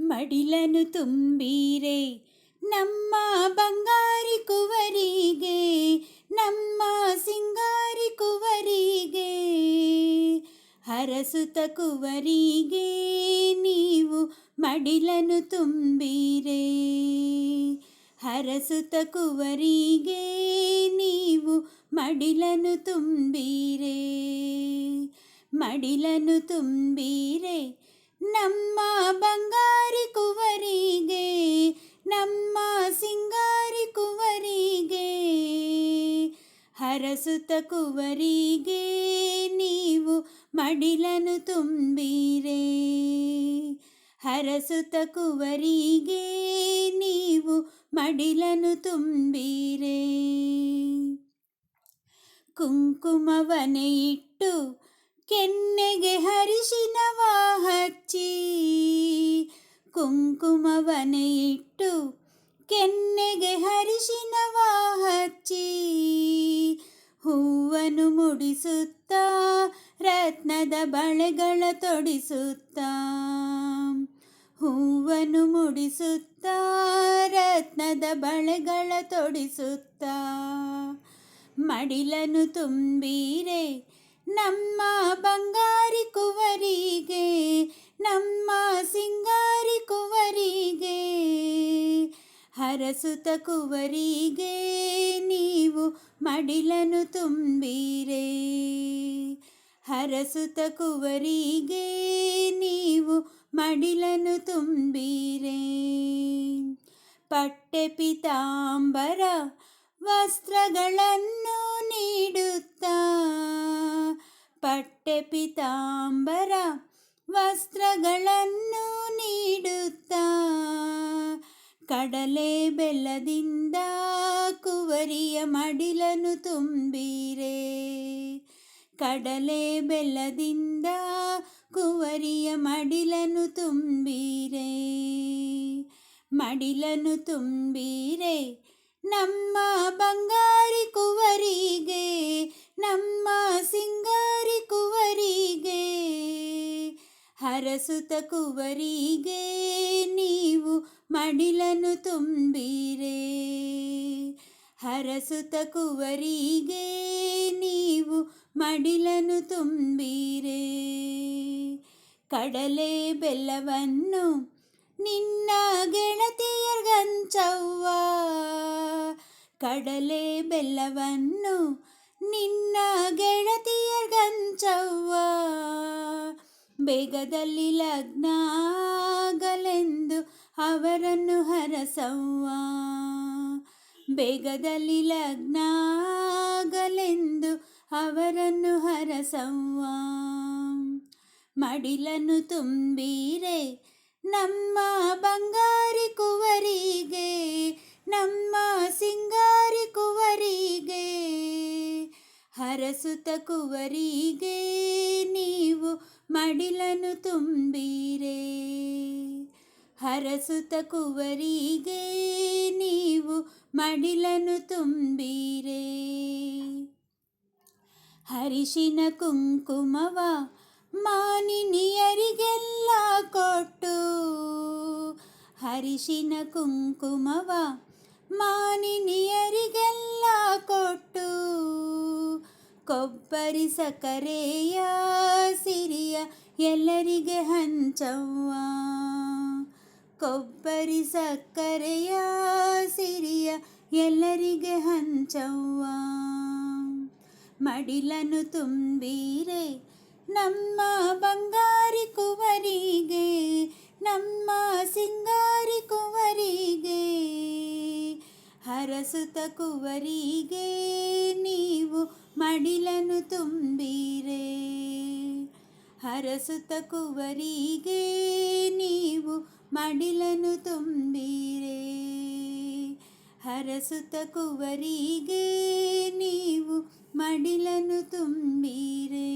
ಮಡಿಲನು ತುಂಬಿರೆ ನಮ್ಮ ಬಂಗಾರಿ ಕುವರಿಗೆ, ನಮ್ಮ ಸಿಂಗಾರಿ ಕುವರಿಗೆ. ಹರಸುತ ಕುವರಿಗೆ ನೀವು ಮಡಿಲನು ತುಂಬಿರೆ, ಹರಸುತ ಕುವರಿಗೆ ನೀವು ಮಡಿಲನು ತುಂಬಿರೆ. ಮಡಿಲನು ತುಂಬಿರೆ ನಮ್ಮ ಬಂಗಾರಿ ಕುವರಿಗೆ, ನಮ್ಮ ಸಿಂಗಾರಿ ಕುವರಿಗೆ. ಹರಸುತ ಕುವರಿಗೆ ನೀವು ಮಡಿಲನು ತುಂಬಿರೆ, ಹರಸುತ ಕುವರಿಗೆ ನೀವು ಮಡಿಲನು ತುಂಬಿರೆ. ಕುಂಕುಮವನೆ ಇಟ್ಟು ಕೆನ್ನೆಗೆ ಹರಿಶಿನವ ಹಚ್ಚಿ, ಕುಂಕುಮವನೆ ಇಟ್ಟು ಕೆನ್ನೆಗೆ ಹರಿಶಿನವ ಹಚ್ಚಿ. ಹೂವನ್ನು ಮುಡಿಸುತ್ತಾ ರತ್ನದ ಬಳೆಗಳ ತೊಡಿಸುತ್ತಾ, ಹೂವನ್ನು ಮುಡಿಸುತ್ತಾ ರತ್ನದ ಬಳೆಗಳ ತೊಡಿಸುತ್ತಾ. ಮಡಿಲನು ತುಂಬಿರೆ ನಮ್ಮ ಬಂಗಾರಿ ಕುವರಿಗೆ, ನಮ್ಮ ಸಿಂಗಾರಿ ಕುವರಿಗೆ. ಹರಸುತ ಕುವರಿಗೆ ನೀವು ಮಡಿಲನು ತುಂಬಿರೆ, ಹರಸುತ ಕುವರಿಗೆ ನೀವು ಮಡಿಲನು ತುಂಬಿರೆ. ಪಟ್ಟೆ ಪೀತಾಂಬರ ವಸ್ತ್ರಗಳನ್ನು ನೀಡುತ್ತಾ, ಪಟ್ಟೆ ಪೀತಾಂಬರ ವಸ್ತ್ರಗಳನ್ನು ನೀಡುತ್ತಾ. ಕಡಲೆ ಬೆಲ್ಲದಿಂದ ಕುವರಿಯ ಮಡಿಲನು ತುಂಬಿರೆ, ಕಡಲೆ ಬೆಲ್ಲದಿಂದ ಕುವರಿಯ ಮಡಿಲನು ತುಂಬಿರೆ. ಮಡಿಲನು ತುಂಬಿರೆ ನಮ್ಮ ಬಂಗಾರಿ ಕುವರಿಗೆ, ನಮ್ಮ ಸಿಂಗಾರಿ ಕುವರಿಗೆ. ಹರಸುತ ಕುವರಿಗೆ ನೀವು ಮಡಿಲನು ತುಂಬಿರೆ, ಹರಸುತ ಕುವರಿಗೆ ನೀವು ಮಡಿಲನು ತುಂಬಿರೆ. ಕಡಲೆ ಬೆಲ್ಲವನ್ನು ನಿನ್ನ ಗೆಳತಿಯರ್ಗಂಚವ್ವ, ಕಡಲೆ ಬೆಲ್ಲವನ್ನು ನಿನ್ನ ಗೆಳತಿಯರ್ಗಂಚವ್ವ. ಬೇಗದಲ್ಲಿ ಲಗ್ನ ಆಗಲೆಂದು ಅವರನ್ನು ಹರಸವ್ವ, ಬೇಗದಲ್ಲಿ ಲಗ್ನ ಆಗಲೆಂದು ಅವರನ್ನು ಹರಸವ್ವ. ಮಡಿಲನು ತುಂಬಿರೆ ನಮ್ಮ ಬಂಗಾರಿ ಕುವರಿಗೆ, ನಮ್ಮ ಸಿಂಗಾರಿ ಕುವರಿಗೆ. ಹರಸುತ ಕುವರಿಗೆ ನೀವು ಮಡಿಲನು ತುಂಬಿರೆ, ಹರಸುತ ಕುವರಿಗೆ ನೀವು ಮಡಿಲನು ತುಂಬಿರೆ. ಹರಿಶಿನ ಕುಂಕುಮವ ಮಾನಿನಿಯರಿಗೆಲ್ಲ ಕೊಟ್ಟು, ಹರಿಶಿನ ಕುಂಕುಮವ ಮಾನಿನಿಯರಿಗೆಲ್ಲ ಕೊಟ್ಟು. ಕೊಬ್ಬರಿ ಸಕ್ಕರೆಯ ಸಿರಿಯ ಎಲ್ಲರಿಗೆ ಹಂಚವ್ವ, ಕೊಬ್ಬರಿ ಸಕ್ಕರೆಯ ಸಿರಿಯ ಎಲ್ಲರಿಗೆ ಹಂಚವ್ವ. ಮಡಿಲನು ತುಂಬಿರೆ ನಮ್ಮ ಬಂಗಾರಿ ಕುವರಿಗೆ, ನಮ್ಮ ಸಿಂಗಾರಿ ಕುವರಿಗೆ. ಹರಸುತ ಕುವರಿಗೆ ನೀವು ಮಡಿಲನು ತುಂಬಿರೆ, ಹರಸುತ ಕುವರಿಗೆ ನೀವು ಮಡಿಲನು ತುಂಬಿರೆ. ಹರಸುತ ಕುವರಿಗೆ ನೀವು ಮಡಿಲನು ತುಂಬಿರೆ.